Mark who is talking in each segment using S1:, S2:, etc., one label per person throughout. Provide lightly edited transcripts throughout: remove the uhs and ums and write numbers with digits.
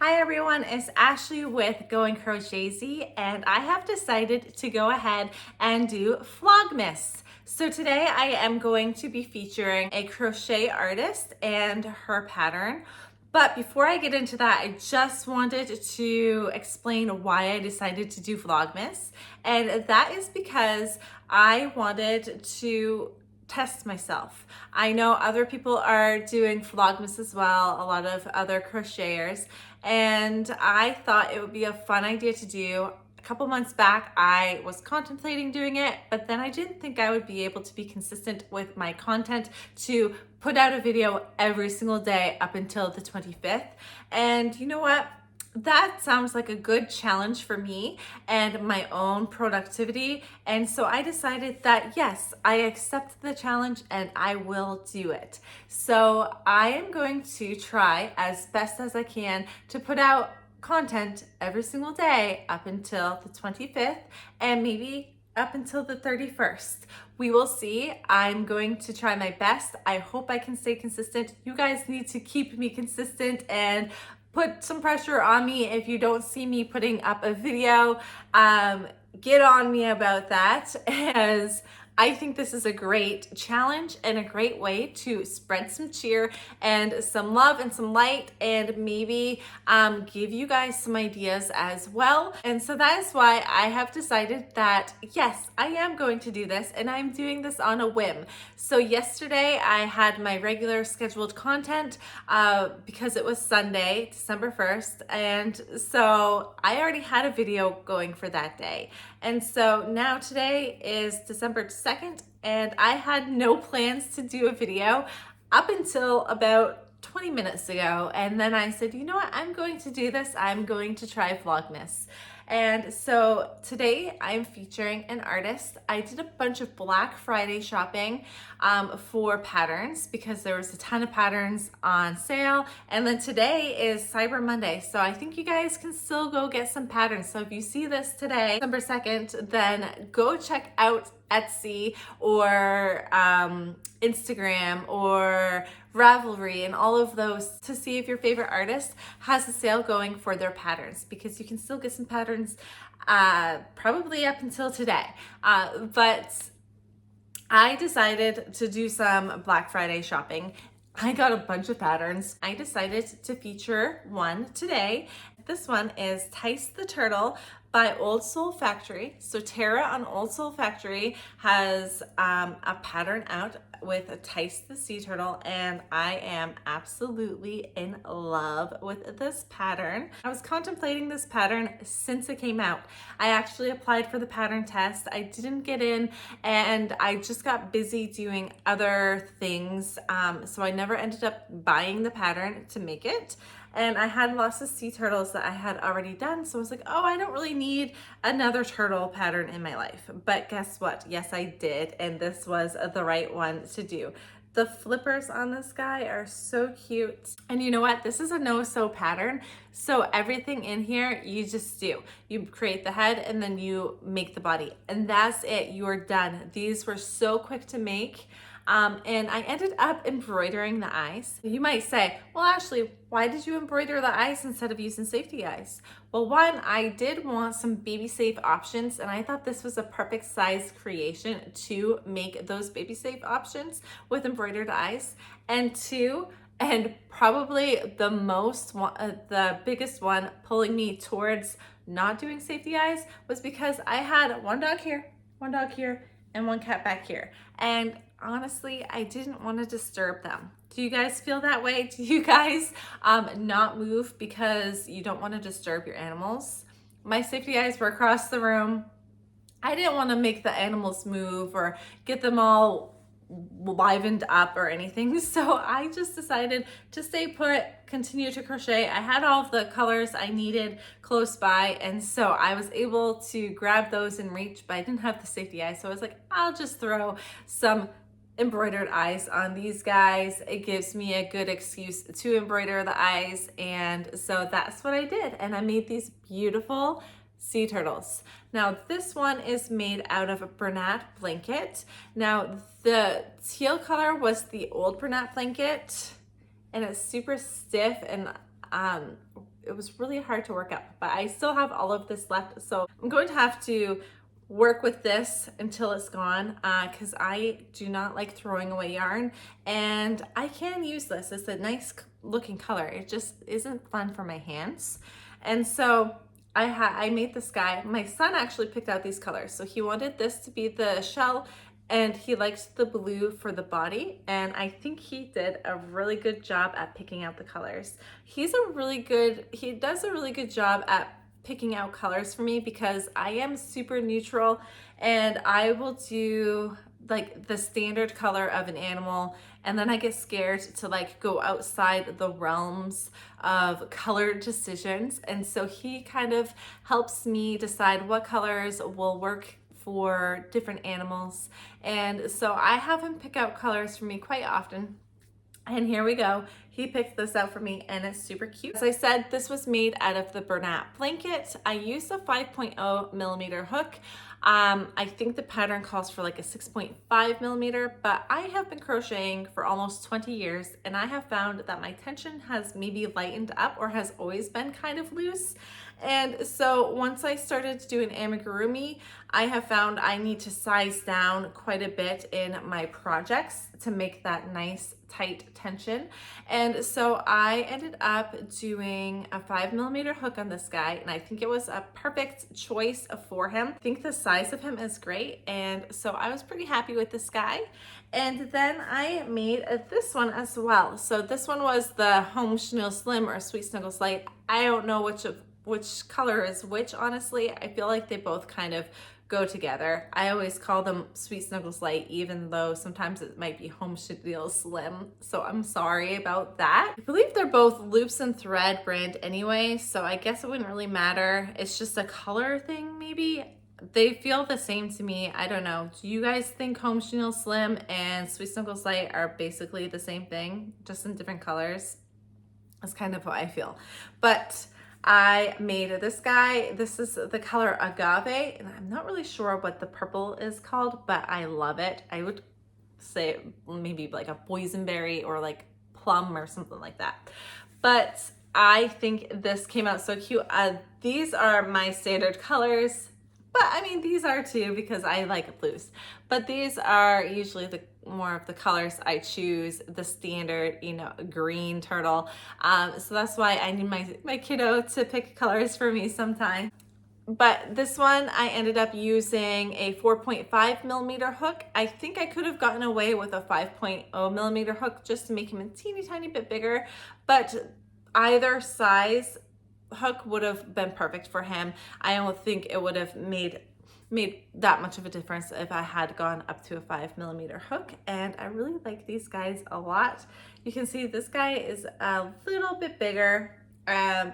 S1: Hi everyone, it's Ashley with Going Crochet and I have decided to go ahead and do Vlogmas. So today I am going to be featuring a crochet artist and her pattern. But before I get into that, I just wanted to explain why I decided to do Vlogmas. And that is because I wanted to test myself. I know other people are doing Vlogmas as well, a lot of other crocheters, and I thought it would be a fun idea to do. A couple months back, I was contemplating doing it, but then I didn't think I would be able to be consistent with my content to put out a video every single day up until the 25th. And you know what? That sounds like a good challenge for me and my own productivity. And so I decided that yes, I accept the challenge and I will do it. So I am going to try as best as I can to put out content every single day up until the 25th and maybe up until the 31st. We will see. I'm going to try my best. I hope I can stay consistent. You guys need to keep me consistent and put some pressure on me if you don't see me putting up a video. Get on me about that, as I think this is a great challenge and a great way to spread some cheer and some love and some light, and maybe give you guys some ideas as well. And so that is why I have decided that yes, I am going to do this, and I'm doing this on a whim. So yesterday I had my regular scheduled content because it was Sunday, December 1st, and so I already had a video going for that day. And so now today is December 2nd, and I had no plans to do a video up until about 20 minutes ago. And then I said, you know what, I'm going to do this. I'm going to try Vlogmas. And so today I'm featuring an artist. I did a bunch of Black Friday shopping for patterns because there was a ton of patterns on sale. And then today is Cyber Monday. So I think you guys can still go get some patterns. So if you see this today, December 2nd, then go check out Etsy or Instagram or Ravelry and all of those to see if your favorite artist has a sale going for their patterns, because you can still get some patterns probably up until today. But I decided to do some Black Friday shopping. I got a bunch of patterns. I decided to feature one today. This one is Tyce the Turtle by Old Soul Factory. So Tara on Old Soul Factory has a pattern out with a Tyce the Sea Turtle, and I am absolutely in love with this pattern. I was contemplating this pattern since it came out. I actually applied for the pattern test. I didn't get in, and I just got busy doing other things, so I never ended up buying the pattern to make it. And I had lots of sea turtles that I had already done. So I was like, oh, I don't really need another turtle pattern in my life. But guess what? Yes, I did. And this was the right one to do. The flippers on this guy are so cute. And you know what? This is a no-sew pattern. So everything in here, you just do. You create the head and then you make the body. And that's it. You're done. These were so quick to make. And I ended up embroidering the eyes. You might say, well, Ashley, why did you embroider the eyes instead of using safety eyes? Well, one, I did want some baby safe options, and I thought this was a perfect size creation to make those baby safe options with embroidered eyes. And two, and probably the biggest one pulling me towards not doing safety eyes was because I had one dog here, and one cat back here. And honestly, I didn't want to disturb them. Do you guys feel that way? Do you guys not move because you don't want to disturb your animals? My safety eyes were across the room. I didn't want to make the animals move or get them all livened up or anything. So I just decided to stay put, continue to crochet. I had all of the colors I needed close by, and so I was able to grab those in reach, but I didn't have the safety eyes. So I was like, I'll just throw some embroidered eyes on these guys. It gives me a good excuse to embroider the eyes. And so that's what I did. And I made these beautiful sea turtles. Now this one is made out of a Bernat blanket. Now the teal color was the old Bernat blanket, and it's super stiff, and it was really hard to work up, but I still have all of this left. So I'm going to have to work with this until it's gone because I do not like throwing away yarn, and I can use this. It's a nice looking color. It just isn't fun for my hands. And so I made this guy. My son actually picked out these colors. So he wanted this to be the shell, and he liked the blue for the body, and I think he did a really good job at picking out the colors. He does a really good job at picking out colors for me because I am super neutral, and I will do like the standard color of an animal, and then I get scared to like go outside the realms of color decisions. And so he kind of helps me decide what colors will work for different animals. And so I have him pick out colors for me quite often. And here we go. He picked this out for me, and it's super cute. As I said, this was made out of the Bernat blanket. I used a 5.0 millimeter hook. I think the pattern calls for like a 6.5 millimeter, but I have been crocheting for almost 20 years, and I have found that my tension has maybe lightened up or has always been kind of loose. And so once I started doing amigurumi, I have found I need to size down quite a bit in my projects to make that nice tight tension. And so I ended up doing a 5 millimeter hook on this guy, and I think it was a perfect choice for him. I think the size of him is great, and so I was pretty happy with this guy. And then I made this one as well. So this one was the Home Chenille Slim or Sweet Snuggles Light. I don't know which color is which, honestly. I feel like they both kind of go together. I always call them Sweet Snuggles Light, even though sometimes it might be Home Chenille Slim. So I'm sorry about that. I believe they're both Loops and Thread brand anyway, so I guess it wouldn't really matter. It's just a color thing, maybe. They feel the same to me. I don't know. Do you guys think Home Chenille Slim and Sweet Snuggles Light are basically the same thing, just in different colors? That's kind of how I feel. But I made this guy. This is the color Agave, and I'm not really sure what the purple is called, but I love it. I would say maybe like a boysenberry or like plum or something like that. But I think this came out so cute. These are my standard colors, but I mean, these are too because I like blues. But these are usually the more of the colors I choose, the standard, you know, green turtle. So that's why I need my kiddo to pick colors for me sometime. But this one, I ended up using a 4.5 millimeter hook. I think I could have gotten away with a 5.0 millimeter hook just to make him a teeny tiny bit bigger, but either size hook would have been perfect for him. I don't think it would have made that much of a difference if I had gone up to a 5 millimeter hook. And I really like these guys a lot. You can see this guy is a little bit bigger,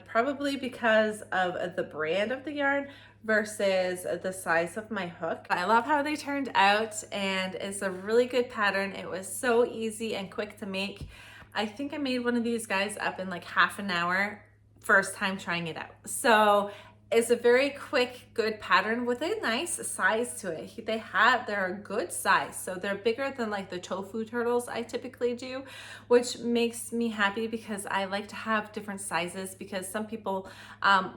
S1: probably because of the brand of the yarn versus the size of my hook. I love how they turned out, and it's a really good pattern. It was so easy and quick to make. I think I made one of these guys up in like half an hour first time trying it out. So it's a very quick, good pattern with a nice size to it. They're a good size. So they're bigger than like the tofu turtles I typically do, which makes me happy because I like to have different sizes, because some people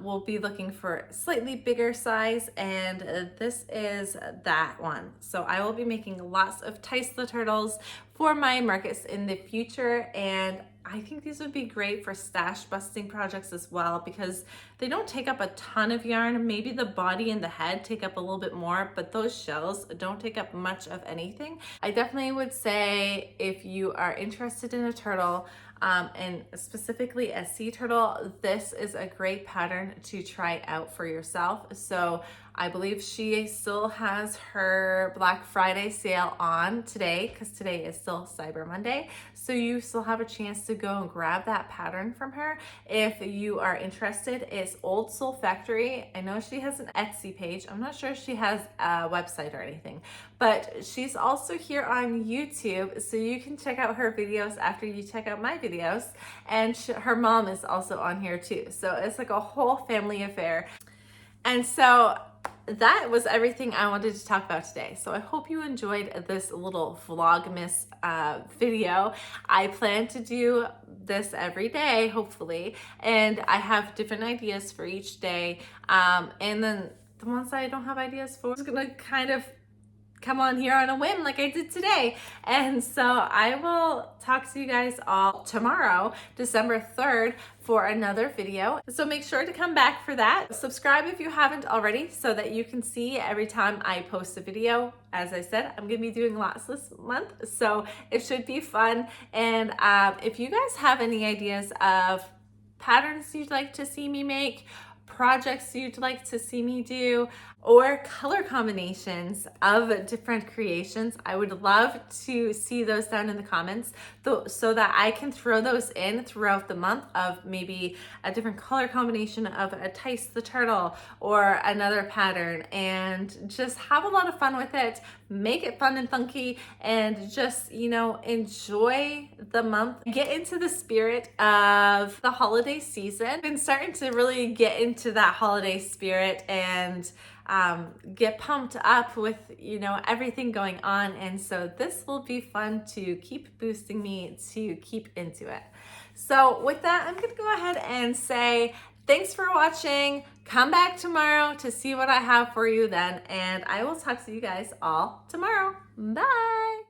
S1: will be looking for slightly bigger size, and this is that one. So I will be making lots of Tyce the Turtles for my markets in the future, and I think these would be great for stash busting projects as well, because they don't take up a ton of yarn. Maybe the body and the head take up a little bit more, but those shells don't take up much of anything. I definitely would say if you are interested in a turtle, and specifically a sea turtle, this is a great pattern to try out for yourself. So I believe she still has her Black Friday sale on today, because today is still Cyber Monday. So you still have a chance to go and grab that pattern from her if you are interested. It's Old Soul Factory. I know she has an Etsy page. I'm not sure if she has a website or anything, but she's also here on YouTube, so you can check out her videos after you check out my videos. And her mom is also on here too. So it's like a whole family affair. And so that was everything I wanted to talk about today. So I hope you enjoyed this little Vlogmas video. I plan to do this every day, hopefully, and I have different ideas for each day. And then the ones that I don't have ideas for, I'm just gonna kind of come on here on a whim like I did today. And so I will talk to you guys all tomorrow, December 3rd, for another video. So make sure to come back for that. Subscribe if you haven't already so that you can see every time I post a video. As I said, I'm gonna be doing lots this month, so it should be fun. And if you guys have any ideas of patterns you'd like to see me make, projects you'd like to see me do, or color combinations of different creations, I would love to see those down in the comments so that I can throw those in throughout the month of maybe a different color combination of a Tyce the Turtle or another pattern, and just have a lot of fun with it, make it fun and funky, and just, you know, enjoy the month. Get into the spirit of the holiday season. I've been starting to really get into that holiday spirit and get pumped up with, you know, everything going on. And so this will be fun to keep boosting me to keep into it. So with that, I'm gonna go ahead and say thanks for watching. Come back tomorrow to see what I have for you then, and I will talk to you guys all tomorrow. Bye.